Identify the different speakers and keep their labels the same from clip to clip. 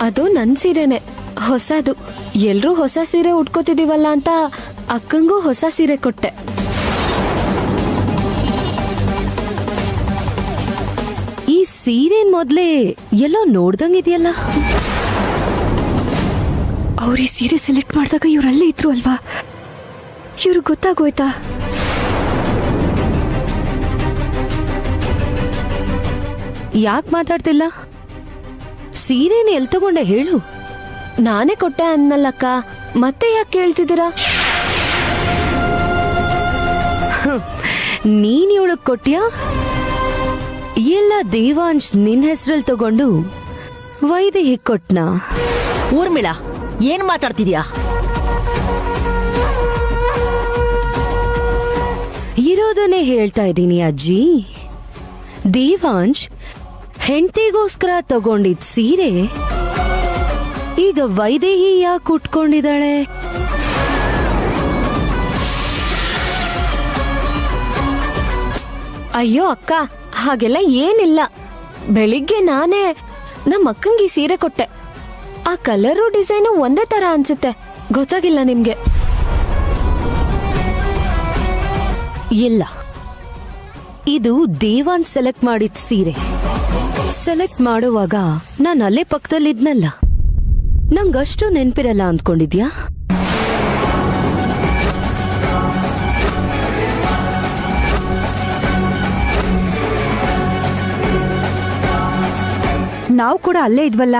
Speaker 1: ಅದು ನನ್ ಸೀರೆನೆ, ಹೊಸದು. ಎಲ್ರೂ ಹೊಸ ಸೀರೆ ಉಟ್ಕೋತಿದೀವಲ್ಲ ಅಂತ ಅಕ್ಕಂಗೂ ಹೊಸ ಸೀರೆ ಕೊಟ್ಟೆ.
Speaker 2: ಈ ಸೀರೆನ್ ಮೊದ್ಲೇ ಎಲ್ಲೋ ನೋಡ್ದಂಗಿದೆಯಲ್ಲ.
Speaker 3: ಅವ್ರ ಈ ಸೀರೆ ಸೆಲೆಕ್ಟ್ ಮಾಡಿದಾಗ ಇವ್ರಲ್ಲೇ ಇದ್ರು ಅಲ್ವಾ? ಇವ್ರಿಗೆ ಗೊತ್ತಾಗೋಯ್ತಾ?
Speaker 2: ಯಾಕೆ ಮಾತಾಡ್ತಿಲ್ಲ? ಸೀರೆನ ಎಲ್ ತಗೊಂಡೆ ಹೇಳು.
Speaker 1: ನಾನೇ ಕೊಟ್ಟೆ ಅನ್ನಲ್ಲಕ್ಕ, ಮತ್ತೆ ಯಾಕೆ ಕೇಳ್ತಿದ್ದೀರಾ?
Speaker 2: ನೀನ್ ಇವಳಗ್ ಕೊಟ್ಯಾ ಎಲ್ಲ ದೇವಾಂಶ್ ನಿನ್ ಹೆಸರಲ್ಲಿ ತಗೊಂಡು ವೈದೇಹಿ ಕೊಟ್ನಾ?
Speaker 4: ಊರ್ಮಿಳಾ, ಏನ್ ಮಾತಾಡ್ತಿದ್ಯಾ?
Speaker 2: ಇರೋದನ್ನೇ ಹೇಳ್ತಾ ಇದ್ದೀನಿ ಅಜ್ಜಿ. ದೇವಾಂಶ್ ಹೆಂಡತಿಗೋಸ್ಕರ ತಗೊಂಡಿದ್ ಸೀರೆ ಈಗ ವೈದೇಹಿ ಯಾಕೆ ಉಟ್ಕೊಂಡಿದ್ದಾಳೆ?
Speaker 1: ಅಯ್ಯೋ ಅಕ್ಕ, ಹಾಗೆಲ್ಲ ಏನಿಲ್ಲ. ಬೆಳಿಗ್ಗೆ ನಾನೇ ನಮ್ಮ ಅಕ್ಕಂಗೆ ಈ ಸೀರೆ ಕೊಟ್ಟೆ. ಆ ಕಲರು ಡಿಸೈನು ಒಂದೇ ತರ ಅನ್ಸುತ್ತೆ, ಗೊತ್ತಾಗಿಲ್ಲ ನಿಮ್ಗೆ?
Speaker 2: ಇಲ್ಲ, ಇದು ದೇವಾನ್ ಸೆಲೆಕ್ಟ್ ಮಾಡಿದ ಸೀರೆ. ಸೆಲೆಕ್ಟ್ ಮಾಡುವಾಗ ನಾನು ಅಲ್ಲೇ ಪಕ್ಕದಲ್ಲಿದ್ನಲ್ಲ, ನಂಗಷ್ಟು ನೆನ್ಪಿರಲ್ಲ ಅಂದ್ಕೊಂಡಿದ್ಯಾ?
Speaker 3: ನಾವು ಕೂಡ ಅಲ್ಲೇ ಇದ್ವಲ್ಲ,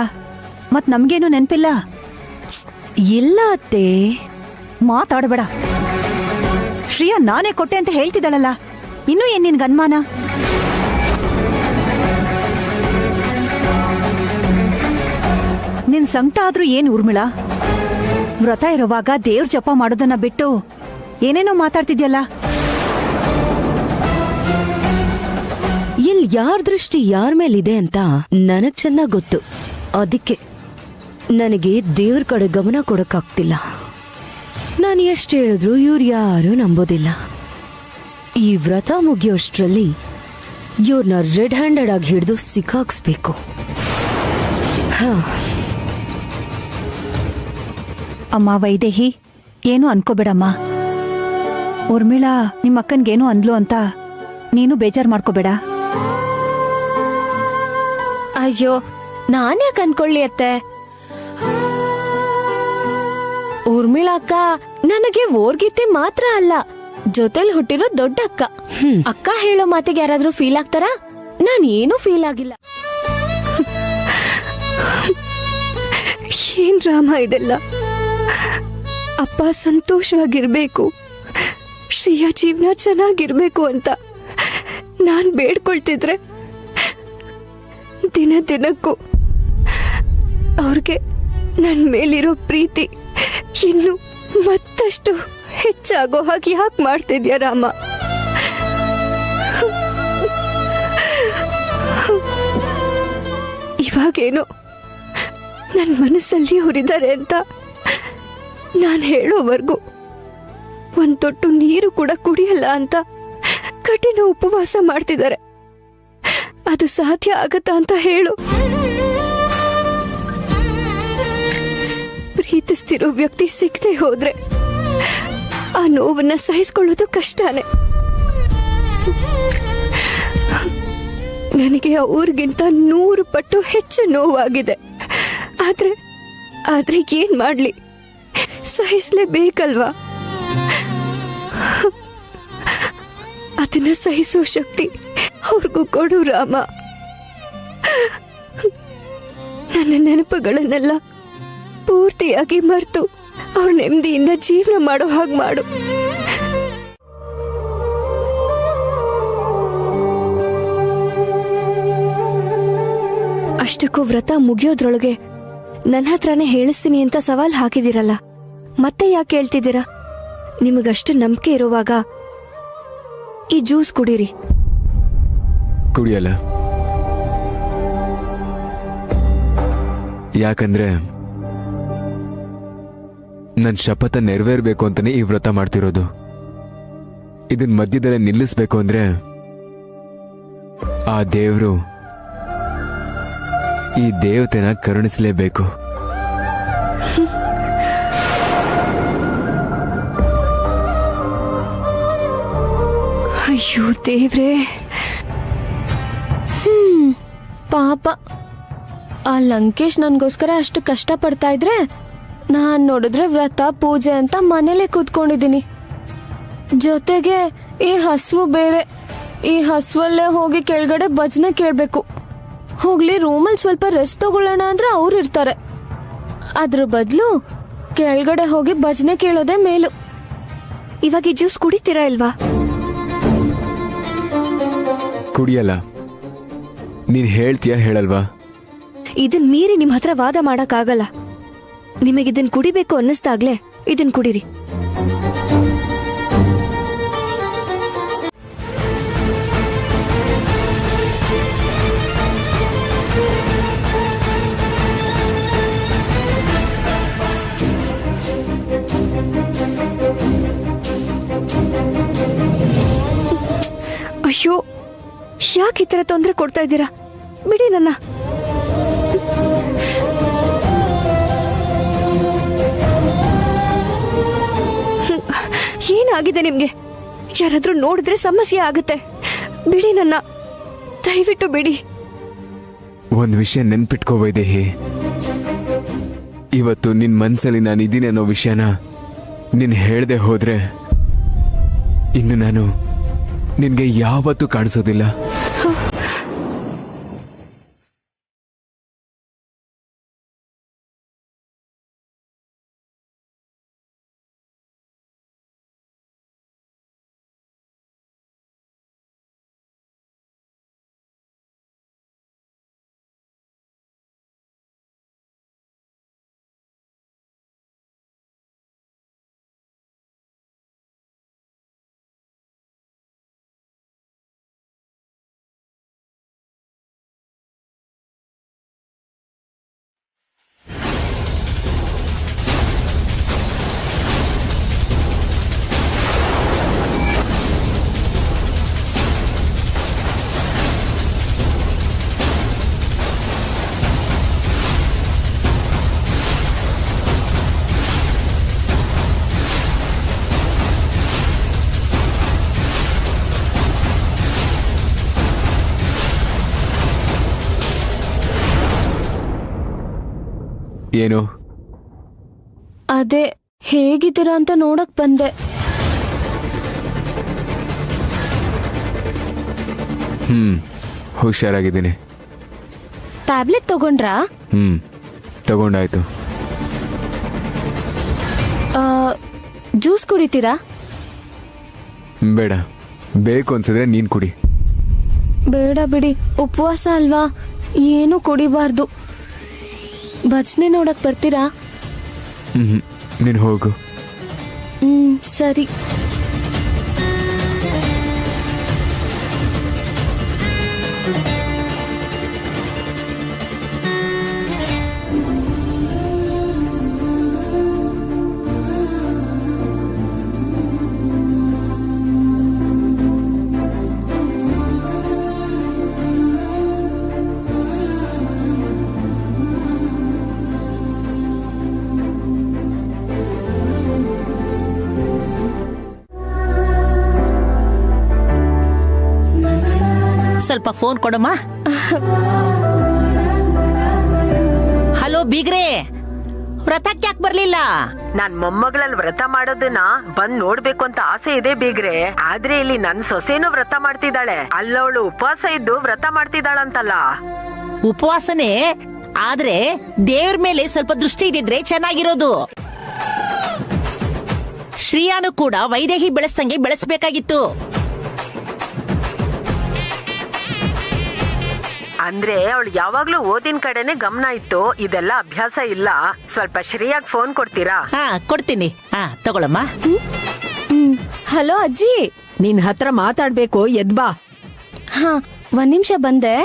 Speaker 3: ಮತ್ ನಮ್ಗೇನು ನೆನ್ಪಿಲ್ಲ?
Speaker 2: ಇಲ್ಲ ಅತ್ತೆ,
Speaker 3: ಮಾತಾಡಬೇಡ. ಶ್ರೀಯಾ ನಾನೇ ಕೊಟ್ಟೆ ಅಂತ ಹೇಳ್ತಿದ್ದಾಳಲ್ಲ, ಇನ್ನೂ ಏನ್ ನಿನ್ಗೆ ಅನುಮಾನ? ನಿನ್ ಸಂಕಟ ಆದ್ರೂ ಏನ್ ಊರ್ಮಿಳಾ? ವ್ರತ ಇರುವಾಗ ದೇವ್ರ ಜಪ ಮಾಡೋದನ್ನ ಬಿಟ್ಟು ಏನೇನೋ ಮಾತಾಡ್ತಿದ್ಯಲ್ಲ.
Speaker 2: ಇಲ್ಲಿ ಯಾರ ದೃಷ್ಟಿ ಯಾರ ಮೇಲಿದೆ ಅಂತ ನನಗ್ ಚೆನ್ನಾಗ್ ಗೊತ್ತು. ಅದಕ್ಕೆ ನನಗೆ ದೇವ್ರ ಕಡೆ ಗಮನ ಕೊಡಕ್ಕಾಗ್ತಿಲ್ಲ. ನಾನು ಎಷ್ಟು ಹೇಳಿದ್ರು ಇವ್ರು ಯಾರು ನಂಬೋದಿಲ್ಲ. ಈ ವ್ರತ ಮುಗಿಯೋಷ್ಟ್ರಲ್ಲಿ ಇವ್ರನ್ನ ರೆಡ್ ಹ್ಯಾಂಡೆಡ್ ಆಗಿ ಹಿಡಿದು ಸಿಕ್ಕಾಕ್ಸ್ಬೇಕು.
Speaker 3: ಅಮ್ಮ ವೈದೇಹಿ, ಏನು ಅನ್ಕೋಬೇಡಮ್ಮ. ಊರ್ಮಿಳಾ ನಿಮ್ಮ ಅಕ್ಕನ್ಗೇನು ಅಂದ್ಲು ಅಂತ ನೀನು ಬೇಜಾರ್ ಮಾಡ್ಕೋಬೇಡ.
Speaker 1: ಅಯ್ಯೋ, ನಾನ್ಯಾಕೆ ಅನ್ಕೊಳ್ಳಿ ಅತ್ತೆ? ಊರ್ಮಿಳಾ ಅಕ್ಕ ನನಗೆ ಓರ್ಗಿತ್ತೆ ಮಾತ್ರ ಅಲ್ಲ, ಜೊತೆಲಿ ಹುಟ್ಟಿರೋ ದೊಡ್ಡ ಅಕ್ಕ. ಅಕ್ಕ ಹೇಳೋ ಮಾತಿಗೆ ಯಾರಾದ್ರೂ ಫೀಲ್ ಆಗ್ತಾರಾ? ನಾನೇನು ಫೀಲ್ ಆಗಿಲ್ಲ.
Speaker 3: ಏನ್ ಡ್ರಾಮಾ ಇದೆಲ್ಲ? ಅಪ್ಪ ಸಂತೋಷವಾಗಿರ್ಬೇಕು, ಶ್ರೀಯಾ ಜೀವನ ಚೆನ್ನಾಗಿರ್ಬೇಕು ಅಂತ ನಾನ್ ಬೇಡ್ಕೊಳ್ತಿದ್ರೆ ದಿನ ದಿನಕ್ಕೂ ಅವ್ರಿಗೆ ನನ್ ಮೇಲಿರೋ ಪ್ರೀತಿ ಇನ್ನು ಮತ್ತಷ್ಟು ಹೆಚ್ಚಾಗೋ ಹಾಗೆ ಯಾಕೆ ಮಾಡ್ತಿದ್ಯಾ ರಾಮ? ಇವಾಗೇನೋ ನನ್ನ ಮನಸ್ಸಲ್ಲಿ ಅವರಿದ್ದಾರೆ ಅಂತ ನಾನು ಹೇಳೋವರೆಗೂ ಒಂದ್ ತೊಟ್ಟು ನೀರು ಕೂಡ ಕುಡಿಯಲ್ಲ ಅಂತ ಕಠಿಣ ಉಪವಾಸ ಮಾಡ್ತಿದ್ದಾರೆ. ಅದು ಸಾಧ್ಯ ಆಗತ್ತಾ ಅಂತ ಹೇಳು? ಪ್ರೀತಿಸ್ತಿರೋ ವ್ಯಕ್ತಿ ಸಿಗದೆ ಹೋದ್ರೆ ಆ ನೋವನ್ನ ಸಹಿಸ್ಕೊಳ್ಳೋದು ಕಷ್ಟನೇ. ನನಗೆ ಅವ್ರಿಗಿಂತ 100 ಪಟ್ಟು ಹೆಚ್ಚು ನೋವಾಗಿದೆ. ಆದ್ರೆ ಏನ್ ಮಾಡ್ಲಿ, ಸಹಿಸ್ಲೇಬೇಕಲ್ವಾ? ಅದನ್ನ ಸಹಿಸೋ ಶಕ್ತಿ ಅವ್ರಿಗೂ ಕೊಡು ರಾಮ. ನನ್ನ ನೆನಪುಗಳನ್ನೆಲ್ಲ ಪೂರ್ತಿಯಾಗಿ ಮರೆತು ಅವ್ರ ನೆಮ್ಮದಿಯಿಂದ ಜೀವನ ಮಾಡೋ ಹಾಗೆ ಮಾಡು. ಅಷ್ಟಕ್ಕೂ ವ್ರತ ಮುಗಿಯೋದ್ರೊಳಗೆ ನನ್ನ ಹತ್ರನೇ ಹೇಳಿಸ್ತೀನಿ ಅಂತ ಸವಾಲ್ ಹಾಕಿದಿರಲ್ಲ, ಮತ್ತೆ ಯಾಕೆ ಹೇಳ್ತಿದ್ದೀರಾ? ನಿಮಗಷ್ಟು ನಂಬಿಕೆ ಇರುವಾಗ ಈ ಜ್ಯೂಸ್ ಕುಡೀರಿ.
Speaker 5: ಕುಡಿಯಲ್ಲ, ಯಾಕಂದ್ರೆ ನನ್ ಶಪಥ ನೆರವೇರ್ಬೇಕು ಅಂತಾನೆ ಈ ವ್ರತ ಮಾಡ್ತಿರೋದು. ಇದನ್ ಮಧ್ಯದಲ್ಲೇ ನಿಲ್ಲಿಸ್ಬೇಕು ಅಂದ್ರೆ ಆ ದೇವ್ರು ಈ ದೇವತೆನ ಕರುಣಿಸಲೇಬೇಕು.
Speaker 3: ಅಯ್ಯೋ ದೇವ್ರೇ.
Speaker 1: ಪಾಪ ಆ ಲಂಕೇಶ್ ನನ್ಗೋಸ್ಕರ ಅಷ್ಟು ಕಷ್ಟ ಪಡ್ತಾ ಇದ್ರೆ ನಾನ್ ನೋಡಿದ್ರೆ ವ್ರತ ಪೂಜೆ ಅಂತ ಮನೇಲೆ ಕೂತ್ಕೊಂಡಿದ್ದೀನಿ. ಜೊತೆಗೆ ಈ ಹಸುವು ಬೇರೆ. ಈ ಹಸುವಲ್ಲೇ ಹೋಗಿ ಕೆಳಗಡೆ ಭಜನೆ ಕೇಳ್ಬೇಕು. ಹೋಗ್ಲಿ ರೂಮಲ್ಲಿ ಸ್ವಲ್ಪ ರೆಸ್ಟ್ ತಗೊಳ್ಳೋಣ ಅಂದ್ರೆ ಅವ್ರು ಇರ್ತಾರೆ. ಅದ್ರ ಬದಲು ಕೆಳಗಡೆ ಹೋಗಿ ಭಜನೆ ಕೇಳೋದೇ ಮೇಲು.
Speaker 3: ಇವಾಗ ಈ ಜ್ಯೂಸ್ ಕುಡಿತೀರಾ ಇಲ್ವಾ?
Speaker 5: ಕುಡಿಯಲ್ಲ. ನೀನ್ ಹೇಳ್ತೀಯ ಹೇಳಲ್ವಾ?
Speaker 3: ಇದನ್ ಮೀರಿ ನಿಮ್ ಹತ್ರ ವಾದ ಮಾಡಕ್ಕಾಗಲ್ಲ. ನಿಮಗಿದನ್ ಕುಡಿಬೇಕು ಅನ್ನಿಸ್ದಾಗ್ಲೇ ಇದನ್ ಕುಡೀರಿ. ಅಯ್ಯೋ, ಯಾಕೆ ಈ ತರ ತೊಂದರೆ ಕೊಡ್ತಾ ಇದ್ದೀರಾ? ಬಿಡಿ ನನ್ನ. ಏನಾಗಿದೆ ನಿಮ್ಗೆ? ಯಾರಾದ್ರೂ ನೋಡಿದ್ರೆ ಸಮಸ್ಯೆ ಆಗುತ್ತೆ. ಬಿಡಿ ನನ್ನ, ದಯವಿಟ್ಟು ಬಿಡಿ.
Speaker 5: ಒಂದ್ ವಿಷಯ ನೆನ್ಪಿಟ್ಕೋ ವೈದೇಹಿ. ಇವತ್ತು ನಿನ್ ಮನ್ಸಲ್ಲಿ ನಾನು ಇದ್ದೀನಿ ಅನ್ನೋ ವಿಷಯನ ನೀನ್ ಹೇಳ್ದೆ ಹೋದ್ರೆ ಇನ್ನು ನಾನು ನಿನ್ಗೆ ಯಾವತ್ತೂ ಕಾಣಿಸೋದಿಲ್ಲ. ಏನು?
Speaker 1: ಅದೇ ಹೇಗಿದ್ದೀರಾ ಅಂತ ನೋಡಕ್ ಬಂದೆ.
Speaker 5: ಹುಷಾರಾಗಿದ್ದೀನಿ.
Speaker 1: ಟ್ಯಾಬ್ಲೆಟ್ ತಗೊಂಡ್ರಾ?
Speaker 5: ತಗೊಂಡಾಯ್ತು.
Speaker 1: ಜ್ಯೂಸ್ ಕುಡಿತೀರಾ?
Speaker 5: ಬೇಡ, ಬೇಕು ಅನ್ಸಿದ್ರೆ ನೀನ್ ಕುಡಿ.
Speaker 1: ಬೇಡ ಬಿಡಿ, ಉಪವಾಸ ಅಲ್ವಾ, ಏನು ಕುಡಿಬಾರ್ದು. ಭಜನೆ ನೋಡಕ್ ಬರ್ತೀರಾ?
Speaker 5: ನೀನ್ ಹೋಗು.
Speaker 1: ಸರಿ.
Speaker 4: ಸ್ವಲ್ಪ ಫೋನ್ ಕೊಡಮ್ಮ. ಹಲೋ ಬೀಗ್ರೆ, ವ್ರತಕ್ಕೆ ಯಾಕೆ ಬರ್ಲಿಲ್ಲ?
Speaker 6: ನಾನ್ ಮೊಮ್ಮಗಳಲ್ಲಿ ವ್ರತ ಮಾಡೋದನ್ನ ಬಂದ್ ನೋಡ್ಬೇಕು ಅಂತ ಆಸೆ ಇದೆ ಬೀಗ್ರೆ. ಆದ್ರೆ ಇಲ್ಲಿ ನನ್ ಸೊಸೆನೂ ವ್ರತ ಮಾಡ್ತಿದ್ದಾಳೆ. ಅಲ್ಲವಳು ಉಪವಾಸ ಇದ್ದು ವ್ರತ ಮಾಡ್ತಿದ್ದಾಳಂತಲ್ಲ.
Speaker 4: ಉಪವಾಸನೆ, ಆದ್ರೆ ದೇವ್ರ ಮೇಲೆ ಸ್ವಲ್ಪ ದೃಷ್ಟಿ ಇದ್ದಿದ್ರೆ ಚೆನ್ನಾಗಿರೋದು. ಶ್ರೀಯಾನು ಕೂಡ ವೈದೇಹಿ ಬೆಳೆಸ್ದಂಗೆ ಬೆಳೆಸ್ಬೇಕಾಗಿತ್ತು.
Speaker 6: ಅಂದ್ರೆ ಅವಳು ಯಾವಾಗ್ಲೂ ಓದಿನ ಕಡೆನೆ ಗಮನ ಇತ್ತು. ಇದೆಲ್ಲ ಅಭ್ಯಾಸ ಇಲ್ಲ. ಸ್ವಲ್ಪ ಶ್ರೀಯಾಗ್ ಫೋನ್ ಕೊಡ್ತೀರಾ?
Speaker 4: ಕೊಡ್ತೀನಿ. ತಗೊಳಮ್ಮ.
Speaker 1: ಹಲೋ ಅಜ್ಜಿ.
Speaker 7: ನಿನ್ ಹತ್ರ ಮಾತಾಡ್ಬೇಕು, ಎದ್ಬಾ.
Speaker 1: ಹಾ, ಒಂದ್ ನಿಮಿಷ ಬಂದೆ.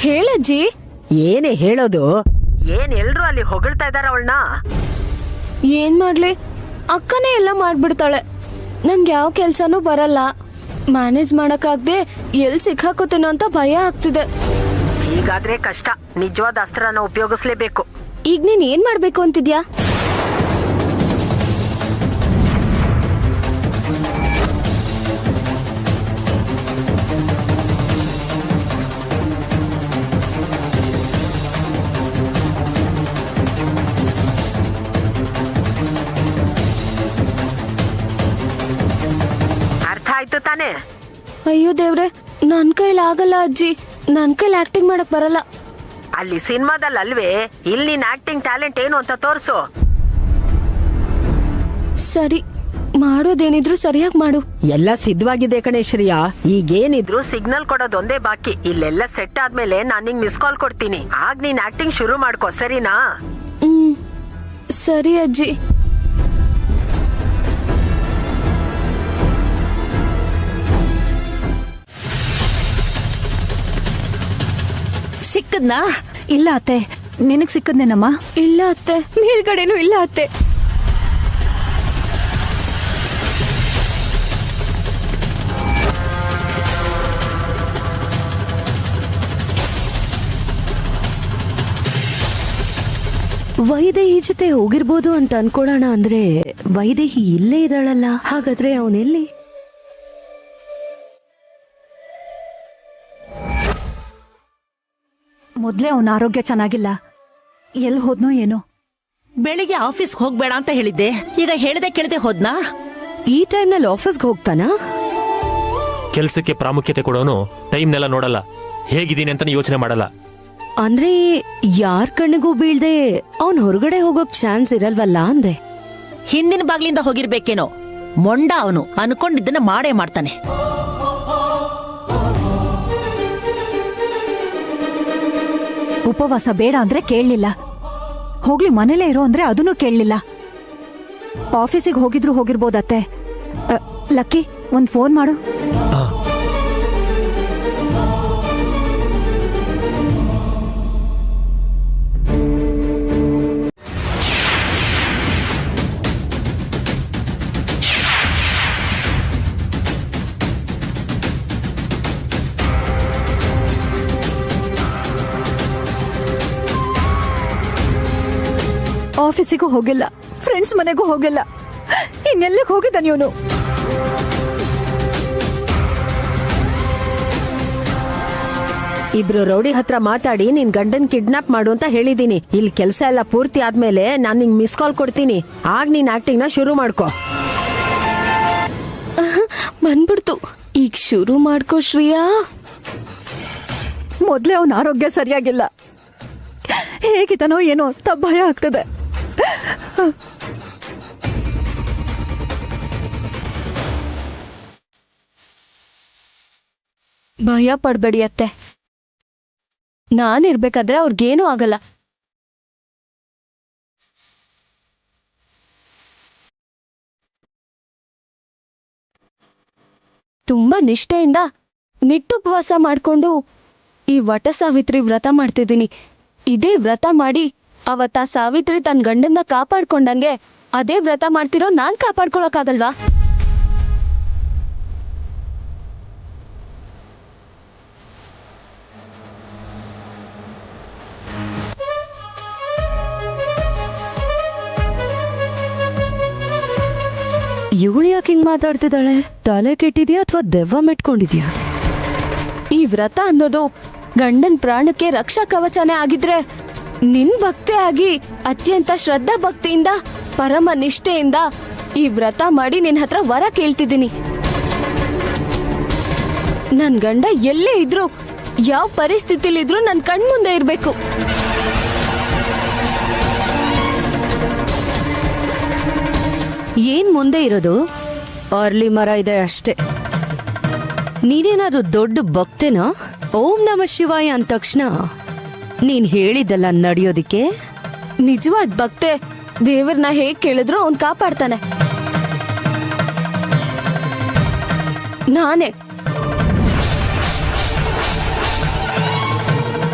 Speaker 1: ಹೇಳಜ್ಜಿ,
Speaker 7: ಏನೇ ಹೇಳೋದು?
Speaker 6: ಏನ್ ಎಲ್ರು ಅಲ್ಲಿ ಹೊಗಳ್ತಾ ಇದಾರ ಅವಳನ್ನ?
Speaker 1: ಏನ್ ಮಾಡ್ಲಿ, ಅಕ್ಕನೇ ಎಲ್ಲ ಮಾಡ್ಬಿಡ್ತಾಳೆ. ನಂಗೆ ಯಾವ ಕೆಲ್ಸನೂ ಬರಲ್ಲ. ಮ್ಯಾನೇಜ್ ಮಾಡಕ್ಕಾಗ್ದೆ ಎಲ್ ಸಿಕ್ಕಾಕೋತೀನೋ ಅಂತ ಭಯ ಆಗ್ತಿದೆ.
Speaker 6: ಹೀಗಾದ್ರೆ ಕಷ್ಟ. ನಿಜವಾದ ಅಸ್ತ್ರನ ಉಪಯೋಗಿಸ್ಲೇಬೇಕು.
Speaker 1: ಈಗ ನೀನ್ ಏನ್ ಮಾಡ್ಬೇಕು ಅಂತಿದ್ಯಾ?
Speaker 6: ಅರ್ಥ ಆಯ್ತು ತಾನೇ?
Speaker 1: ಅಯ್ಯೋ ದೇವ್ರೆ, ನನ್ ಕೈಲಿ ಆಗಲ್ಲ ಅಜ್ಜಿ. ನನ್ ಕೈಲಿ ಆಕ್ಟಿಂಗ್ ಮಾಡಕ್ ಬರಲ್ಲ.
Speaker 6: ಅಲ್ಲಿ ಸಿನಿಮಾದಲ್ಲಿ ಅಲ್ವೇ, ಇಲ್ಲಿ ನಿನ್ ಆಕ್ಟಿಂಗ್ ಟ್ಯಾಲೆಂಟ್ ಏನು ಅಂತ ತೋರ್ಸು.
Speaker 1: ಸರಿ, ಮಾಡೋದೇನಿದ್ರು ಸರಿಯಾಗಿ ಮಾಡು.
Speaker 7: ಎಲ್ಲ ಸಿದ್ಧವಾಗಿದೆ ಕಣೆ ಶ್ರೇಯಾ. ಈಗೇನಿದ್ರು
Speaker 6: ಸಿಗ್ನಲ್ ಕೊಡೋದೊಂದೇ ಬಾಕಿ. ಇಲ್ಲೆಲ್ಲ ಸೆಟ್ ಆದ್ಮೇಲೆ ನಾನ್ ನಿಂಗ್ ಮಿಸ್ ಕಾಲ್ ಕೊಡ್ತೀನಿ. ಆಗ ನೀನ್ ಆಕ್ಟಿಂಗ್ ಶುರು ಮಾಡ್ಕೋ, ಸರಿನಾ?
Speaker 1: ಸರಿ ಅಜ್ಜಿ.
Speaker 4: ಸಿಕ್ಕದ್ನಾ?
Speaker 3: ಇಲ್ಲ ಅತ್ತೆ, ನಿನಗ್ ಸಿಕ್ಕದ್ನೇನಮ್ಮ?
Speaker 1: ಇಲ್ಲ ಅತ್ತೆ.
Speaker 3: ಮೇಲ್ಗಡೆನೂ ಇಲ್ಲ ಅತ್ತೆ.
Speaker 2: ವೈದೇಹಿ ಜೊತೆ ಹೋಗಿರ್ಬೋದು ಅಂತ ಅನ್ಕೊಳ್ಳೋಣ ಅಂದ್ರೆ ವೈದೇಹಿ ಇಲ್ಲೇ ಇದ್ದಾಳಲ್ಲ. ಹಾಗಾದ್ರೆ ಅವನೆಲ್ಲಿ?
Speaker 3: ಮೊದ್ಲೇ ಅವನ ಆರೋಗ್ಯ ಚೆನ್ನಾಗಿಲ್ಲ. ಎಲ್ಲಿ ಹೋದ್ನೋ ಏನೋ.
Speaker 4: ಬೆಳಿಗ್ಗೆ ಆಫೀಸ್ಗೆ ಹೋಗ್ಬೇಡ ಅಂತ ಹೇಳಿದ್ದೆ, ಈಗ ಹೇಳ್ದೆ ಕೇಳದೆ ಹೋದ್ನಾ?
Speaker 2: ಈ ಟೈಮ್ನಲ್ಲಿ ಆಫೀಸ್ಗೆ ಹೋಗ್ತಾನಾ?
Speaker 8: ಕೆಲ್ಸಕ್ಕೆ ಪ್ರಾಮುಖ್ಯತೆ ಕೊಡೋನು ಟೈಮ್ನೆಲ್ಲ ನೋಡಲ್ಲ, ಹೇಗಿದ್ದೀನಿ ಅಂತ ಯೋಚನೆ ಮಾಡಲ್ಲ.
Speaker 2: ಅಂದ್ರೆ ಯಾರ್ ಕಣ್ಣಿಗೂ ಬೀಳ್ದೆ ಅವನ್ ಹೊರಗಡೆ ಹೋಗೋಕ್ ಚಾನ್ಸ್ ಇರಲ್ವಲ್ಲ ಅಂದೆ.
Speaker 4: ಹಿಂದಿನ ಬಾಗ್ಲಿಂದ ಹೋಗಿರ್ಬೇಕೇನೋ. ಮೊಂಡ ಅವನು, ಅನ್ಕೊಂಡಿದ್ದನ್ನ ಮಾಡೇ ಮಾಡ್ತಾನೆ.
Speaker 3: ಉಪವಾಸ ಬೇಡ ಅಂದ್ರೆ ಕೇಳಲಿಲ್ಲ. ಹೋಗ್ಲಿ ಮನೇಲೇ ಇರೋ ಅಂದ್ರೆ ಅದನ್ನೂ ಕೇಳಲಿಲ್ಲ. ಆಫೀಸಿಗೆ ಹೋಗಿದ್ರು ಹೋಗಿರ್ಬೋದತ್ತೆ. ಲಕ್ಕಿ, ಒಂದ್ ಫೋನ್ ಮಾಡು. ಆಫೀಸಿಗೂ ಹೋಗಿಲ್ಲ, ಫ್ರೆಂಡ್ಸ್ ಮನೆಗೂ ಹೋಗಿಲ್ಲ. ಇನ್ನೆಲ್ಲಿಗೆ ಹೋಗಿದ್ದಾನೆ ಇವನು?
Speaker 7: ಇಬ್ರು ರೌಡಿ ಹತ್ರ ಮಾತಾಡಿ ನಿನ್ ಗಂಡನ್ ಕಿಡ್ನಾಪ್ ಮಾಡು ಅಂತ ಹೇಳಿದೀನಿ. ಇಲ್ಲಿ ಕೆಲ್ಸ ಎಲ್ಲ ಪೂರ್ತಿ ಆದ್ಮೇಲೆ ನಾನ್ ನಿಂಗ್ ಮಿಸ್ ಕಾಲ್ ಕೊಡ್ತೀನಿ. ಆಗ ನೀನ್ ಆಕ್ಟಿಂಗ್ ನ ಶುರು ಮಾಡ್ಕೋ.
Speaker 1: ಬಂದ್ಬಿಡ್ತು. ಈಗ ಶುರು ಮಾಡ್ಕೋ ಶ್ರೇಯಾ.
Speaker 3: ಮೊದ್ಲೇ ಅವನ ಆರೋಗ್ಯ ಸರಿಯಾಗಿಲ್ಲ. ಹೇಗಿದ್ದಾನೋ ಏನೋ ಅಂತ ಭಯ ಆಗ್ತದೆ.
Speaker 1: ಭಯ ಪಡ್ಬೇಡಿ ಅತ್ತೆ. ನಾನಿರ್ಬೇಕಾದ್ರೆ ಅವ್ರಿಗೇನೂ ಆಗಲ್ಲ. ತುಂಬಾ ನಿಷ್ಠೆಯಿಂದ ನಿಟ್ಟುಪವಾಸ ಮಾಡ್ಕೊಂಡು ಈ ವಟ ಸಾವಿತ್ರಿ ವ್ರತ ಮಾಡ್ತಿದ್ದೀನಿ. ಇದೇ ವ್ರತ ಮಾಡಿ ಅವತ್ತ ಸಾವಿತ್ರಿ ತನ್ನ ಗಂಡನ್ನ ಕಾಪಾಡ್ಕೊಂಡಂಗೆ ಅದೇ ವ್ರತ ಮಾಡ್ತಿರೋ ನಾನ್ ಕಾಪಾಡ್ಕೊಳಕ್ಕಾಗಲ್ವಾ?
Speaker 2: ಇವಳು ಯಾಕೆ ಹಿಂಗ್ ಮಾತಾಡ್ತಿದ್ದಾಳೆ? ತಲೆ ಕೆಟ್ಟಿದ್ಯಾ ಅಥವಾ ದೆವ್ವ ಮೆಟ್ಕೊಂಡಿದ್ಯಾ?
Speaker 1: ಈ ವ್ರತ ಅನ್ನೋದು ಗಂಡನ್ ಪ್ರಾಣಕ್ಕೆ ರಕ್ಷಾ ಕವಚನೇ ಆಗಿದ್ರೆ ನಿನ್ ಭಕ್ತೆ ಆಗಿ ಅತ್ಯಂತ ಶ್ರದ್ಧಾ ಭಕ್ತಿಯಿಂದ ಪರಮ ನಿಷ್ಠೆಯಿಂದ ಈ ವ್ರತ ಮಾಡಿ ನಿನ್ ಹತ್ರ ವರ ಕೇಳ್ತಿದ್ದೀನಿ. ನನ್ ಗಂಡ ಎಲ್ಲೇ ಇದ್ರು, ಯಾವ ಪರಿಸ್ಥಿತಿಲಿದ್ರು ನನ್ ಕಣ್ಮುಂದೆ ಇರ್ಬೇಕು.
Speaker 2: ಏನ್ ಮುಂದೆ ಇರೋದು? ಅರ್ಲಿ ಮರ ಇದೆ ಅಷ್ಟೇ. ನೀನೇನಾದ್ರು ದೊಡ್ಡ ಭಕ್ತೇನಾ? ಓಂ ನಮ ಶಿವಾಯ ಅಂದ ತಕ್ಷಣ ನೀನ್ ಹೇಳಿದ್ದಲ್ಲ ನಡೆಯೋದಿಕ್ಕೆ?
Speaker 1: ನಿಜವಾದ ಭಕ್ತೆ ದೇವ್ರನ್ನ ಹೇಗ್ ಕೇಳಿದ್ರು ಅವ್ನ್ ಕಾಪಾಡ್ತಾನೆ.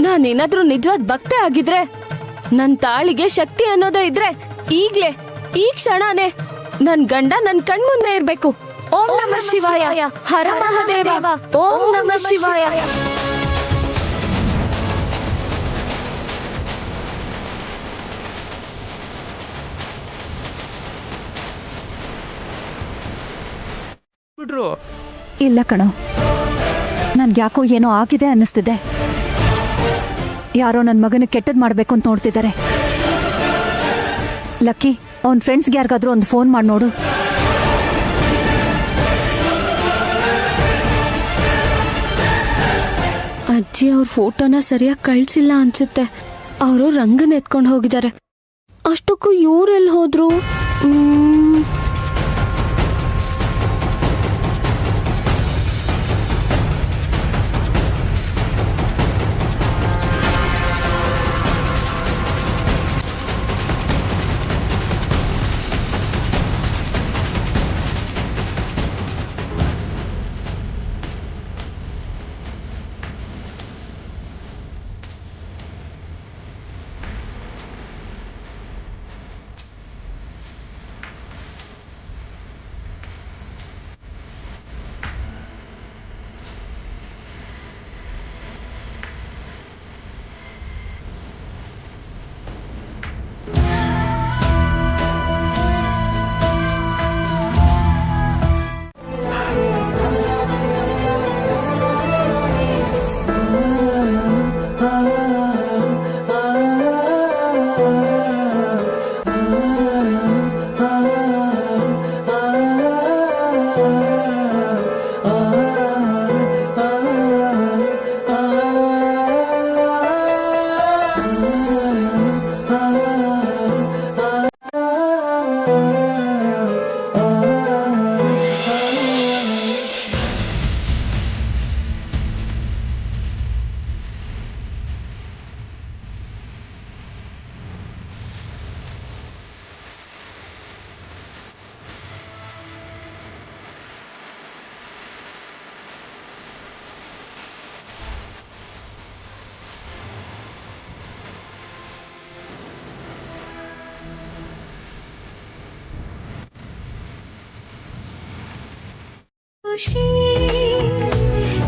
Speaker 1: ನಾನ್ ನಾನೇನಾದ್ರೂ ನಿಜವಾದ ಭಕ್ತೆ ಆಗಿದ್ರೆ, ನನ್ ತಾಳಿಗೆ ಶಕ್ತಿ ಅನ್ನೋದೇ ಇದ್ರೆ ಈಗ್ಲೇ ಈ ಕ್ಷಣನೇ ನನ್ ಗಂಡ ನನ್ ಕಣ್ಮುಂದೆ ಇರ್ಬೇಕು. ಓಂ ನಮಃ ಶಿವಾಯ, ಹರ ಮಹಾದೇವ, ಓಂ ನಮಃ ಶಿವಾಯ.
Speaker 9: ಇಲ್ಲ ಕಣೋ, ನನ್ಗೆ ಯಾಕೋ ಏನೋ ಆಗಿದೆ ಅನ್ನಿಸ್ತಿದೆ. ಯಾರೋ ನನ್ನ ಮಗನ ಕೆಟ್ಟದ್ ಮಾಡ್ಬೇಕು ಅಂತ ನೋಡ್ತಿದ್ದಾರೆ. ಲಕ್ಕಿ, ಅವನ್ ಫ್ರೆಂಡ್ಸ್ಗೆ ಯಾರಿಗಾದ್ರೂ ಒಂದು ಫೋನ್ ಮಾಡಿ ನೋಡು.
Speaker 1: ಅಜ್ಜಿ ಅವ್ರ ಫೋಟೋನ ಸರಿಯಾಗಿ ಕಳ್ಸಿಲ್ಲ ಅನ್ಸುತ್ತೆ. ಅವರು ರಂಗನ್ ಎತ್ಕೊಂಡು ಹೋಗಿದ್ದಾರೆ. ಅಷ್ಟಕ್ಕೂ ಇವ್ರೆಲ್ಲಿ ಹೋದ್ರು?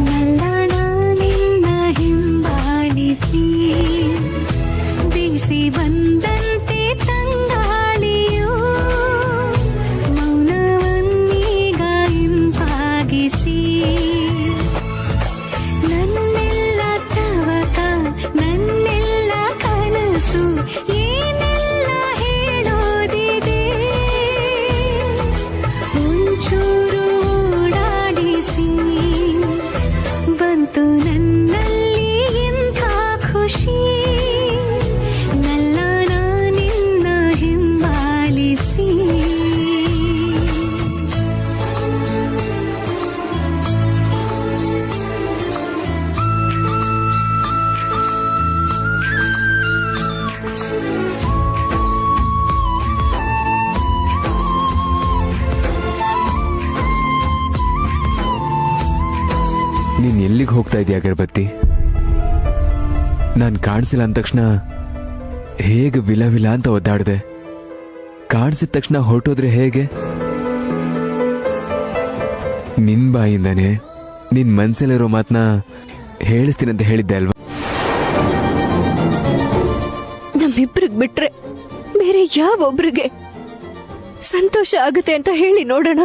Speaker 10: ನಲ್ಲಣ ನಿನ್ನ ಹಿಂಬಾಲಿಸಿ ಬೀಸಿ ಬಂದಂತೆ ತಂಗಾಳಿಯು ಮೌನವನ್ನೀಗ ಹಿಂಪಾಗಿಸಿ ನನ್ನೆಲ್ಲ ತವಕ ನನ್ನೆಲ್ಲ ಕನಸು ಏನೆಲ್ಲ ಹೇಳೋದಿದೆ ಒಂಚೂರು ಬಂತು ನನ್ನಲ್ಲಿ ಎಂಥ ಖುಷಿ ನಲ್ಲಣ ನಿನ್ನ ಹಿಂಬಾಲಿಸಿ
Speaker 5: ನೀನ್ ಎಲ್ಲಿಗೆ ಹೋಗ್ತಾ ಇದೀಯ ಅಗರಬತ್ತಿ? ನಾನ್ ಕಾಣಿಸಿಲ್ಲ ಅಂದ ತಕ್ಷಣ ಹೇಗೆ ವಿಲ ವಿಲ ಅಂತ ಒದ್ದಾಡ್ದೆ. ಕಾಣಿಸಿದ ತಕ್ಷಣ ಹೊರಟೋದ್ರೆ ಹೇಗೆ? ನಿನ್ ಬಾಯಿಂದಾನೆ ನಿನ್ ಮನ್ಸಲ್ಲಿರೋ ಮಾತನ್ನ ಹೇಳಿಸ್ತೀನಿ ಅಂತ ಹೇಳಿದ್ದೆ ಅಲ್ವಾ?
Speaker 3: ನಮ್ಮಿಬ್ರಿಗೆ ಬಿಟ್ರೆ ಬೇರೆ ಯಾವೊಬ್ರಿಗೆ ಸಂತೋಷ ಆಗುತ್ತೆ ಅಂತ ಹೇಳಿ ನೋಡೋಣ.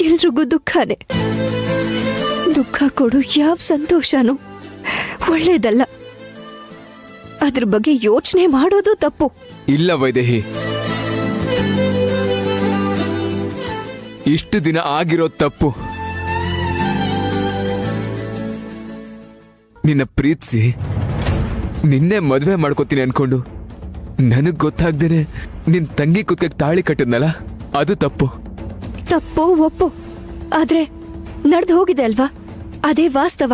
Speaker 3: ಎಲ್ರಿಗೂ ದುಃಖನೇ. ದುಃಖ ಕೊಡು ಯಾವ ಸಂತೋಷನೂ ಒಳ್ಳೇದಲ್ಲ. ಅದ್ರ ಬಗ್ಗೆ ಯೋಚನೆ ಮಾಡೋದು ತಪ್ಪು.
Speaker 5: ಇಲ್ಲ ವೈದೇಹಿ, ಇಷ್ಟು ದಿನ ಆಗಿರೋ ತಪ್ಪು. ನಿನ್ನ ಪ್ರೀತಿಸಿ ನಿನ್ನೆ ಮದುವೆ ಮಾಡ್ಕೋತೀನಿ ಅನ್ಕೊಂಡು ನನಗ್ ಗೊತ್ತಾಗ್ದೇನೆ ನಿನ್ ತಂಗಿ ಕುತ್ಕಕ್ಕೆ ತಾಳಿ ಕಟ್ಟಿದ್ನಲ್ಲ, ಅದು ತಪ್ಪು.
Speaker 3: ತಪ್ಪು ಒಪ್ಪು, ಆದ್ರೆ ನಡೆದು ಹೋಗಿದೆ ಅಲ್ವಾ, ಅದೇ ವಾಸ್ತವ.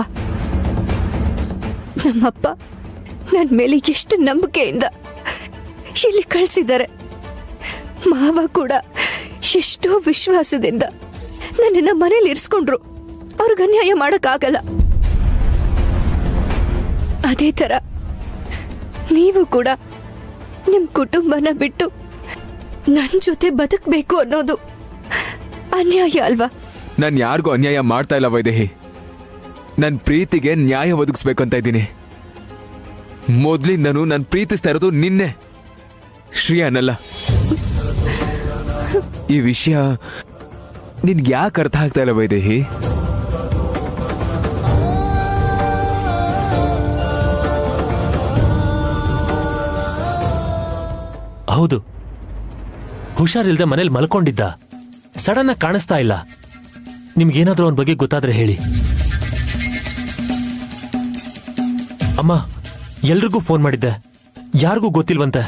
Speaker 3: ನಮ್ಮಪ್ಪ ನನ್ ಮೇಲೆ ಎಷ್ಟು ನಂಬಿಕೆಯಿಂದ ಇಲ್ಲಿ ಕಳ್ಸಿದ್ದಾರೆ. ಮಾವ ಕೂಡ ಎಷ್ಟೋ ವಿಶ್ವಾಸದಿಂದ ನನ್ನನ್ನ ಮನೇಲಿ ಇರಿಸ್ಕೊಂಡ್ರು. ಅವ್ರಿಗೆ ಅನ್ಯಾಯ ಮಾಡಕ್ಕಾಗಲ್ಲ. ಅದೇ ತರ ನೀವು ಕೂಡ ನಿಮ್ ಕುಟುಂಬನ ಬಿಟ್ಟು ನನ್ ಜೊತೆ ಬದುಕಬೇಕು ಅನ್ನೋದು ಅನ್ಯಾಯ ಅಲ್ವಾ?
Speaker 5: ನಾನು ಯಾರಿಗೂ ಅನ್ಯಾಯ ಮಾಡ್ತಾ ಇಲ್ಲ ವೈದೇಹಿ. ನನ್ನ ಪ್ರೀತಿಗೆ ನ್ಯಾಯ ಒದಗಿಸ್ಬೇಕಂತ ಇದ್ದೀನಿ. ಮೊದ್ಲಿಂದನೂ ನಾನು ಪ್ರೀತಿಸ್ತಾ ಇರೋದು ನಿನ್ನೆ, ಶ್ರೇಯಾನಲ್ಲ. ಈ ವಿಷಯ ನಿನ್ಗೆ ಯಾಕೆ ಅರ್ಥ ಆಗ್ತಾ ಇಲ್ಲ ವೈದೇಹಿ?
Speaker 8: ಹೌದು, ಹುಷಾರಿಲ್ದೆ ಮನೇಲಿ ಮಲ್ಕೊಂಡಿದ್ದ. ಸಡನ್ ಆಗಿ ಕಾಣಿಸ್ತಾ ಇಲ್ಲ. ನಿಮ್ಗೇನಾದ್ರೂ ಅವನ ಬಗ್ಗೆ ಗೊತ್ತಾದ್ರೆ ಹೇಳಿ. ಅಮ್ಮ, ಎಲ್ರಿಗೂ ಫೋನ್ ಮಾಡಿದ್ದೆ, ಯಾರಿಗೂ ಗೊತ್ತಿಲ್ವಂತೆ.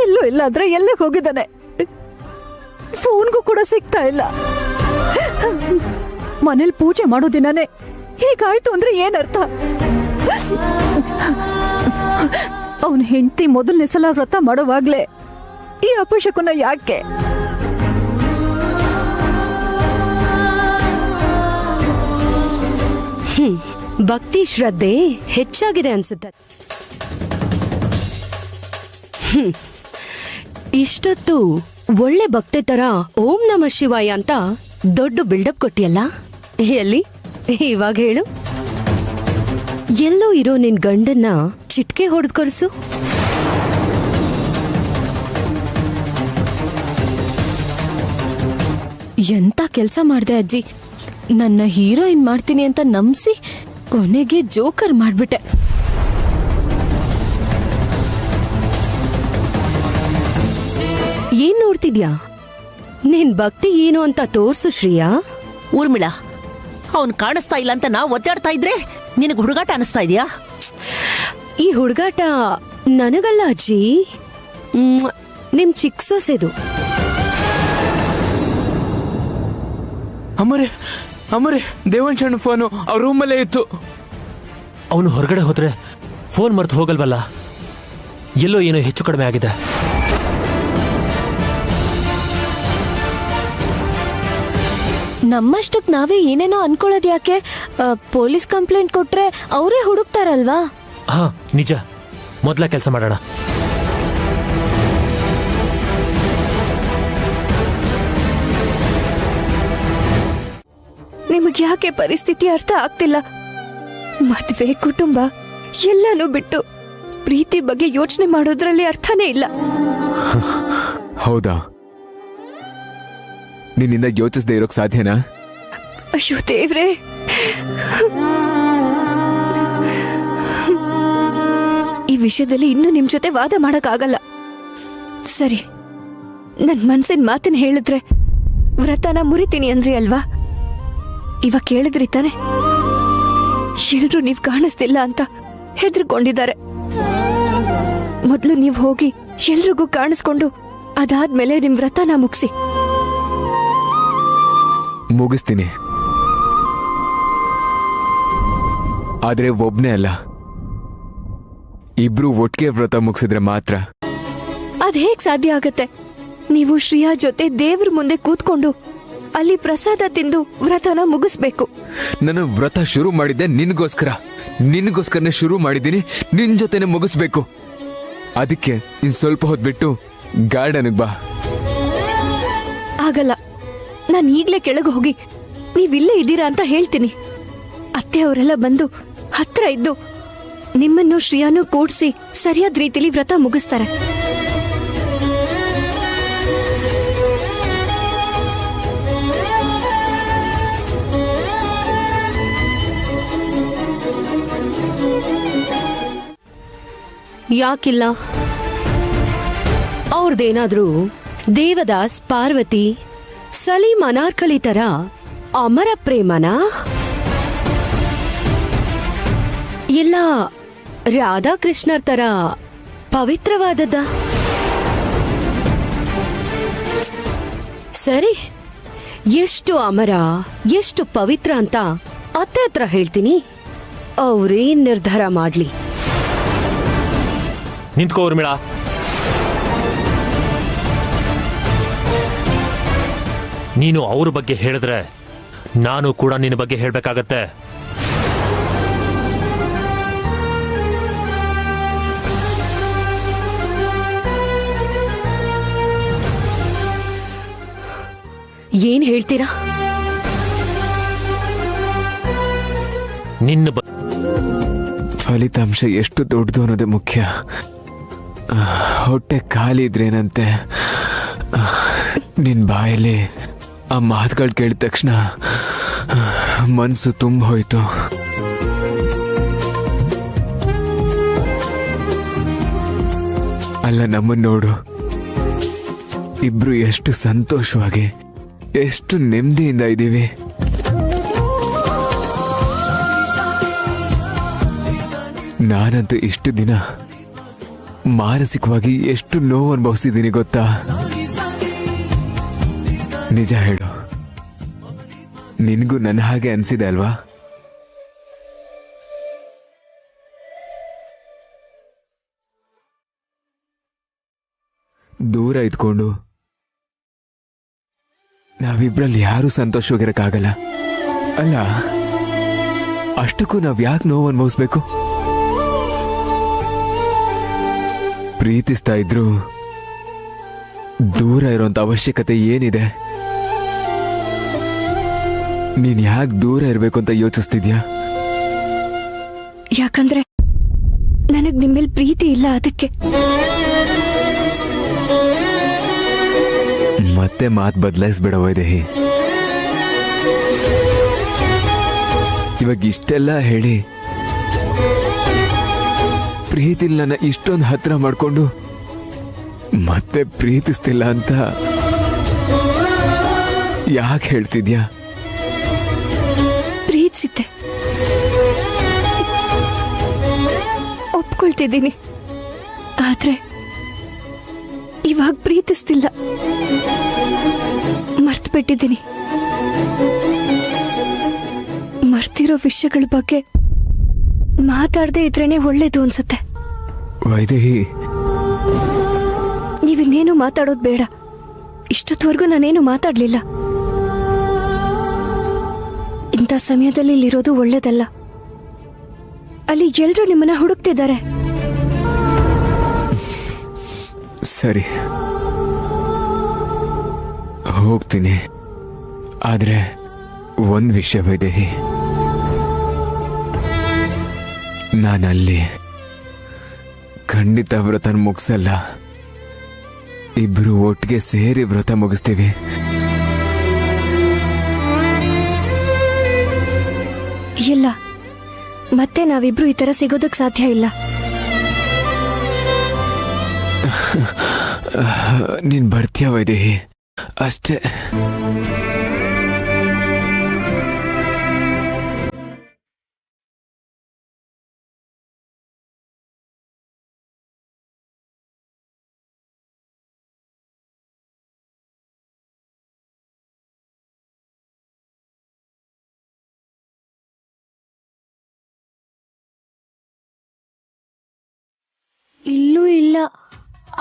Speaker 9: ಎಲ್ಲೂ ಇಲ್ಲ ಅಂದ್ರೆ ಎಲ್ಲೇ ಹೋಗಿದ್ದಾನೆ? ಫೋನ್ಗೂ ಕೂಡ ಸಿಗ್ತಾ ಇಲ್ಲ. ಮನೇಲಿ ಪೂಜೆ ಮಾಡೋ ದಿನನೇ ಹೀಗಾಯ್ತು ಅಂದ್ರೆ ಏನರ್ಥ? ಅವನ ಹೆಂಡತಿ ಮೊದಲನೇ ಸಲ ವ್ರತ ಮಾಡೋವಾಗ್ಲೇ ಈ ಅಪಶಕುನ ಯಾಕೆ?
Speaker 2: ಭಕ್ತಿ ಶ್ರದ್ಧೆ ಹೆಚ್ಚಾಗಿದೆ ಅನ್ಸುತ್ತೆ. ಇಷ್ಟೊತ್ತು ಒಳ್ಳೆ ಭಕ್ತಿ ತರ ಓಂ ನಮ ಶಿವಾಯ ಅಂತ ದೊಡ್ಡ ಬಿಲ್ಡಪ್ ಕೊಟ್ಟಿಯಲ್ಲ, ಎಲ್ಲಿ ಇವಾಗ ಹೇಳು. ಎಲ್ಲೋ ಇರೋ ನಿನ್ ಗಂಡನ್ನ ಚಿಟ್ಕೆ ಹೊಡೆದ್ ಕರ್ಸು.
Speaker 1: ಎಂತ ಕೆಲ್ಸ ಮಾಡ್ದೆ ಅಜ್ಜಿ. ನನ್ನ ಹೀರೋಯಿನ್ ಮಾಡ್ತೀನಿ ಅಂತ ನಂಬಿಸಿ ಕೊನೆಗೆ ಜೋಕರ್ ಮಾಡ್ಬಿಟ್ಟೆ.
Speaker 2: ಏನ್ ನೋಡ್ತಿದ್ಯಾ? ನಿನ್ ಭಕ್ತಿ ಏನು ಅಂತ ತೋರ್ಸು ಶ್ರೇಯಾ.
Speaker 4: ಊರ್ಮಿಳಾ, ಅವನ್ ಕಾಣಿಸ್ತಾ ಇಲ್ಲ ಅಂತ ನಾ ಒತ್ತಾಡ್ತಾ ಇದ್ರೆ ನಿನಗೆ ಹುಡುಗಾಟ ಅನಿಸ್ತಾ ಇದೆಯಾ?
Speaker 2: ಈ ಹುಡುಗಾಟ ನನಗಲ್ಲ ಅಜ್ಜಿ, ನಿಮ್ ಚಿಕ್ಕ ಸೊಸೆದು.
Speaker 5: ಅಮ್ಮರೇ ಅಮ್ಮರೇ, ದೇವಂಶಣ್ಣ ಫೋನು ಅವ್ರ ರೂಮಲ್ಲೇ ಇತ್ತು.
Speaker 8: ಅವನು ಹೊರಗಡೆ ಹೋದ್ರೆ ಫೋನ್ ಮರ್ತು ಹೋಗಲ್ವಲ್ಲ? ಎಲ್ಲೋ ಏನೋ ಹೆಚ್ಚು ಕಡಿಮೆ ಆಗಿದೆ.
Speaker 1: ನಮ್ಮಷ್ಟಕ್ ನಾವೇ ಏನೇನೋ ಅನ್ಕೊಳ್ಳೋದ್ ಯಾಕೆ? ಪೊಲೀಸ್ ಕಂಪ್ಲೇಂಟ್ ಕೊಟ್ರೆ ಅವರೇ ಹುಡುಕ್ತಾರಲ್ವಾ?
Speaker 8: ಹಾ ನಿಜ, ಮೊದಲ ಕೆಲಸ ಮಾಡೋಣ.
Speaker 3: ನಿಮಗೆ ಯಾಕೆ ಪರಿಸ್ಥಿತಿ ಅರ್ಥ ಆಗ್ತಿಲ್ಲ? ಮದ್ವೆ, ಕುಟುಂಬ ಎಲ್ಲಾನು ಬಿಟ್ಟು ಪ್ರೀತಿ ಬಗ್ಗೆ ಯೋಚನೆ ಮಾಡೋದ್ರಲ್ಲಿ ಅರ್ಥನೇ ಇಲ್ಲ.
Speaker 5: ಹೌದಾ? ನಿನ್ನಿಂದ ಯೋಚಿಸದೆ ಇರೋಕ್ ಸಾಧ್ಯನಾ?
Speaker 3: ಅಯ್ಯೋ ದೇವ್ರೆ, ಈ ವಿಷಯದಲ್ಲಿ ಇನ್ನೂ ನಿಮ್ ಜೊತೆ ವಾದ ಮಾಡಕ್ಕಾಗಲ್ಲ. ಸರಿ, ನನ್ ಮನ್ಸಿನ ಮಾತನ್ನ ಹೇಳಿದ್ರೆ ವ್ರತನ ಮುರಿತೀನಿ ಅಂದ್ರಿ ಅಲ್ವಾ? ಇವಾಗ ಕೇಳಿದ್ರಿ ತಾನೆ? ಎಲ್ರು ನೀವ್ ಕಾಣಿಸ್ತಿಲ್ಲ ಅಂತ ಹೆದರ್ಕೊಂಡಿದ್ದಾರೆ. ಮೊದ್ಲು ನೀವ್ ಹೋಗಿ ಎಲ್ರಿಗೂ ಕಾಣಿಸ್ಕೊಂಡು ಅದಾದ್ಮೇಲೆ ನಿಮ್ ವ್ರತನ ಮುಗಿಸಿ.
Speaker 5: ಮುಗಿಸ್ತೀನಿ, ಆದ್ರೆ ಒಬ್ನೇ ಅಲ್ಲ, ಇಬ್ರು ಒಟ್ಟಿಗೆ ವ್ರತ ಮುಗಿಸಿದ್ರೆ ಮಾತ್ರ.
Speaker 3: ಅದ್ ಹೇಗ್ ಸಾಧ್ಯ ಆಗತ್ತೆ? ನೀವು ಶ್ರೇಯಾ ಜೊತೆ ದೇವ್ರ ಮುಂದೆ ಕೂತ್ಕೊಂಡು ಅಲ್ಲಿ ಪ್ರಸಾದ ತಿಂದು ವ್ರತನ ಮುಗಿಸ್ಬೇಕು.
Speaker 5: ನಾನು ವ್ರತ ಶುರು ಮಾಡಿದ್ದೆ ನಿನ್ಗೋಸ್ಕರನೇ ಶುರು ಮಾಡಿದ್ದೀನಿ, ನಿನ್ ಜೊತೆನೆ ಮುಗಿಸ್ಬೇಕು. ಅದಕ್ಕೆ ಇನ್ ಸ್ವಲ್ಪ ಹೊತ್ತು ಬಿಟ್ಟು ಗಾರ್ಡನ್ಗೆ ಬಾ.
Speaker 3: ಆಗಲ್ಲ, ನಾನು ಈಗ್ಲೇ ಕೆಳಗೆ ಹೋಗಿ ನೀವಿಲ್ಲೇ ಇದ್ದೀರಾ ಅಂತ ಹೇಳ್ತೀನಿ. ಅತ್ತೆ ಅವರೆಲ್ಲ ಬಂದು ಹತ್ರ ಇದ್ದು ನಿಮ್ಮನ್ನು ಶ್ರೇಯಾನು ಕೂಡ್ಸಿ ಸರಿಯಾದ ರೀತಿಲಿ ವ್ರತ ಮುಗಿಸ್ತಾರೆ.
Speaker 2: ಯಾಕಿಲ್ಲ? ಅವ್ರದ್ದೇನಾದ್ರೂ ದೇವದಾಸ್, ಪಾರ್ವತಿ, ಸಲೀಂ, ಅನಾರ್ಕಲಿ ತರ ಅಮರ ಪ್ರೇಮನ? ಇಲ್ಲ ರಾಧಾಕೃಷ್ಣರ್ ತರ ಪವಿತ್ರವಾದದ್ದ? ಸರಿ, ಎಷ್ಟು ಅಮರ ಎಷ್ಟು ಪವಿತ್ರ ಅಂತ ಅತ್ತೆ ಹತ್ರ ಹೇಳ್ತೀನಿ, ಅವ್ರೇನ್ ನಿರ್ಧಾರ ಮಾಡ್ಲಿ.
Speaker 8: ನಿಂತ್ಕೋ ಊರ್ಮಿಳಾ. ನೀನು ಅವ್ರ ಬಗ್ಗೆ ಹೇಳಿದ್ರೆ ನಾನು ಕೂಡ ನಿನ್ನ ಬಗ್ಗೆ ಹೇಳ್ಬೇಕಾಗತ್ತೆ.
Speaker 2: ಏನ್ ಹೇಳ್ತೀರಾ?
Speaker 8: ನಿನ್ನ
Speaker 5: ಫಲಿತಾಂಶ ಎಷ್ಟು ದೊಡ್ಡದು ಅನ್ನೋದೇ ಮುಖ್ಯ. ಹೊಟ್ಟೆ ಖಾಲಿ ಇದ್ರೇನಂತೆ, ನಿನ್ ಬಾಯಲ್ಲಿ ಆ ಮಾತುಗಳು ಕೇಳಿದ ತಕ್ಷಣ ಮನ್ಸು ತುಂಬ ಹೋಯ್ತು. ಅಲ್ಲ, ನಮ್ಮನ್ನ ನೋಡು, ಇಬ್ರು ಎಷ್ಟು ಸಂತೋಷವಾಗಿ ಎಷ್ಟು ನೆಮ್ಮದಿಯಿಂದ ಇದ್ದೀವಿ. ನಾನಂತೂ ಇಷ್ಟು ದಿನ ಮಾನಸಿಕವಾಗಿ ಎಷ್ಟು ನೋವು ಅನುಭವಿಸಿದ್ದೀನಿ ಗೊತ್ತಾ? ನಿಜ ಹೇಳು, ನಿನಗೂ ನನ್ನ ಹಾಗೆ ಅನ್ಸಿದೆ ಅಲ್ವಾ? ದೂರ ಇದ್ಕೊಂಡು ನಾವಿಬ್ರಲ್ಲಿ ಯಾರೂ ಸಂತೋಷವಾಗಿರಕ್ಕಾಗಲ್ಲ ಅಲ್ಲ. ಅಷ್ಟಕ್ಕೂ ನಾವ್ ಯಾಕೆ ನೋವು ಅನುಭವಿಸ್ಬೇಕು? ಪ್ರೀತಿಸ್ತಾ ಇದ್ರು ದೂರ ಇರೋಂತ ಅವಶ್ಯಕತೆ ಏನಿದೆ? ನೀನ್ ಯಾಕೆ ದೂರ ಇರ್ಬೇಕು ಅಂತ ಯೋಚಿಸ್ತಿದ್ಯಾ?
Speaker 3: ಯಾಕಂದ್ರೆ ನನಗ್ ನಿಮ್ಮೇಲ್ ಪ್ರೀತಿ ಇಲ್ಲ, ಅದಕ್ಕೆ.
Speaker 5: ಮತ್ತೆ ಮಾತು ಬದಲಾಯಿಸ್ಬೇಡ ವೈದೇಹಿ. ಇವಾಗ ಇಷ್ಟೆಲ್ಲ ಹೇಳಿ ಪ್ರೀತಿಲ್ ನನ್ನ ಇಷ್ಟೊಂದು ಹತ್ರ ಮಾಡ್ಕೊಂಡು ಮತ್ತೆ ಪ್ರೀತಿಸ್ತಿಲ್ಲ ಅಂತ ಯಾಕೆ ಹೇಳ್ತಿದ್ಯಾ?
Speaker 3: ಪ್ರೀತಿಸಿದ್ದೆ, ಒಪ್ಕೊಳ್ತಿದ್ದೀನಿ. ಆದ್ರೆ ಇವಾಗ ಪ್ರೀತಿಸ್ತಿಲ್ಲ, ಮರ್ತು ಬಿಟ್ಟಿದ್ದೀನಿ. ಮರ್ತಿರೋ ವಿಷಯಗಳ ಬಗ್ಗೆ ಮಾತಾಡದೆ ಇದ್ರೇನೆ ಒಳ್ಳೇದು ಅನ್ಸುತ್ತೆ.
Speaker 5: ವೈದೇಹಿ,
Speaker 3: ನೀವಿನ್ನೇನು ಮಾತಾಡೋದು ಬೇಡ. ಇಷ್ಟೊತ್ತವರೆಗೂ ನಾನೇನು ಮಾತಾಡ್ಲಿಲ್ಲ. ಇಂಥ ಸಮಯದಲ್ಲಿ ಇಲ್ಲಿರೋದು ಒಳ್ಳೇದಲ್ಲ. ಅಲ್ಲಿ ಎಲ್ರೂ ನಿಮ್ಮನ್ನ ಹುಡುಕ್ತಿದ್ದಾರೆ.
Speaker 5: ಸರಿ, ಹೋಗ್ತೀನಿ. ಆದ್ರೆ ಒಂದ್ ವಿಷಯ ವೈದೇಹಿ, ನಾನಲ್ಲಿ ಖಂಡಿತ ವ್ರತ ಮುಗಿಸಲ್ಲ. ಇಬ್ರು ಒಟ್ಟಿಗೆ ಸೇರಿ ವ್ರತ ಮುಗಿಸ್ತೀವಿ.
Speaker 3: ಇಲ್ಲ, ಮತ್ತೆ ನಾವಿಬ್ರು ಈ ತರ ಸಿಗೋದಕ್ ಸಾಧ್ಯ ಇಲ್ಲ.
Speaker 5: ನೀನ್ ಬರ್ತೀಯ ವೈದೇಹಿ, ಅಷ್ಟೇ.
Speaker 1: ಇಲ್ಲೂ ಇಲ್ಲ.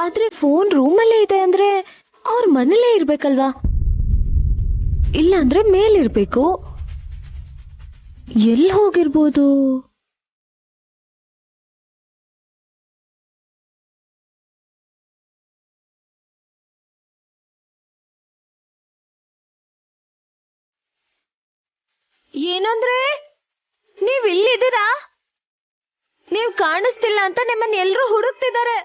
Speaker 1: ಆದ್ರೆ ಫೋನ್ ರೂಮಲ್ಲೇ ಇದೆ ಅಂದ್ರೆ ಅವ್ರ ಮನೇಲೇ ಇರ್ಬೇಕಲ್ವಾ? ಇಲ್ಲ ಅಂದ್ರೆ ಮೇಲಿರ್ಬೇಕು. ಎಲ್ಲಿ ಹೋಗಿರ್ಬೋದು? ಏನಂದ್ರೆ ನೀವ್ ಇಲ್ಲಿದ್ದೀರಾ? ನೀವ್ ಕಾಣಿಸ್ತಿಲ್ಲ ಅಂತ ನಿಮ್ಮನ್ನ ಎಲ್ರೂ ಹುಡುಕ್ತಿದ್ದಾರೆ.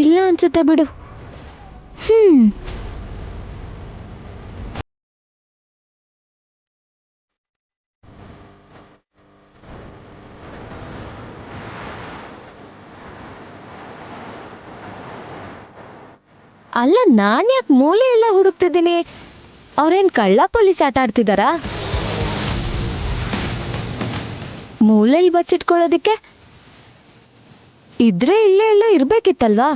Speaker 1: ಇಲ್ಲ ಅನ್ಸುತ್ತೆ ಬಿಡು. ಅಲ್ಲ, ನಾನ್ ಯಾಕೆ ಮೂಲೆ ಎಲ್ಲ ಹುಡುಕ್ತಿದ್ದೀನಿ? ಅವ್ರೇನ್ ಕಳ್ಳ ಪೊಲೀಸ್ ಆಟ ಆಡ್ತಿದಾರಾ? ಮೂಲೆಯಲ್ಲಿ ಬಚ್ಚಿಟ್ಕೊಳ್ಳೋದಿಕ್ಕೆ ಇದ್ರೆ ಇಲ್ಲೇ ಎಲ್ಲ ಇರ್ಬೇಕಿತ್ತಲ್ವಾ?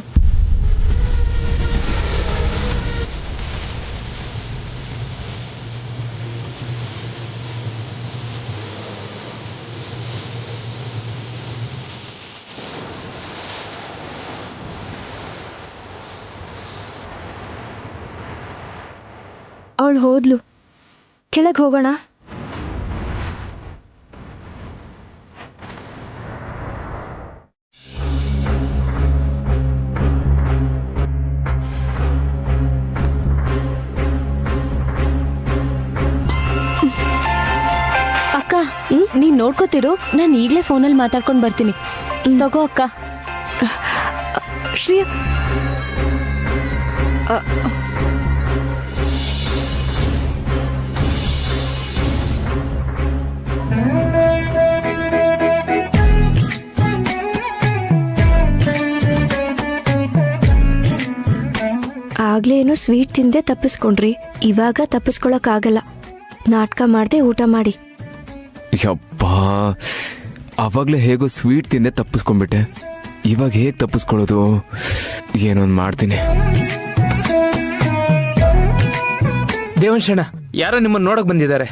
Speaker 3: ಅವಳು ಹೋದ್ಲು. ಕೆಳಗೆ ಹೋಗೋಣ.
Speaker 1: ಅಕ್ಕ ನೀನ್ ನೋಡ್ಕೋತಿರು, ನಾನು ಈಗ್ಲೇ ಫೋನಲ್ಲಿ ಮಾತಾಡ್ಕೊಂಡು ಬರ್ತೀನಿ. ತಗೋ ಅಕ್ಕ.
Speaker 3: ಶ್ರೀಯ, ಆಗ್ಲೇ ಏನೋ ಸ್ವೀಟ್ ತಿಂದೆ ತಪ್ಪಿಸ್ಕೊಂಡ್ರಿ, ಇವಾಗ ತಪ್ಪಿಸ್ಕೊಳಕ್ಕಾಗಲ್ಲ. ನಾಟಕ ಮಾಡ್ದೆ ಊಟ ಮಾಡಿ.
Speaker 5: ಯಪ್ಪಾ, ಅವಾಗ್ಲೇ ಹೇಗೋ ಸ್ವೀಟ್ ತಿಂದೆ ತಪ್ಪಿಸ್ಕೊಂಡ್ಬಿಟ್ಟೆ. ಇವಾಗ ಹೇಗ್ ತಪ್ಪಿಸ್ಕೊಳ್ಳೋದು? ಏನೊಂದು ಮಾಡ್ತೀನಿ.
Speaker 11: ದೇವಂಶಣ್ಣ, ಯಾರೋ ನಿಮ್ಮನ್ನ ನೋಡಕ್ ಬಂದಿದ್ದಾರೆ.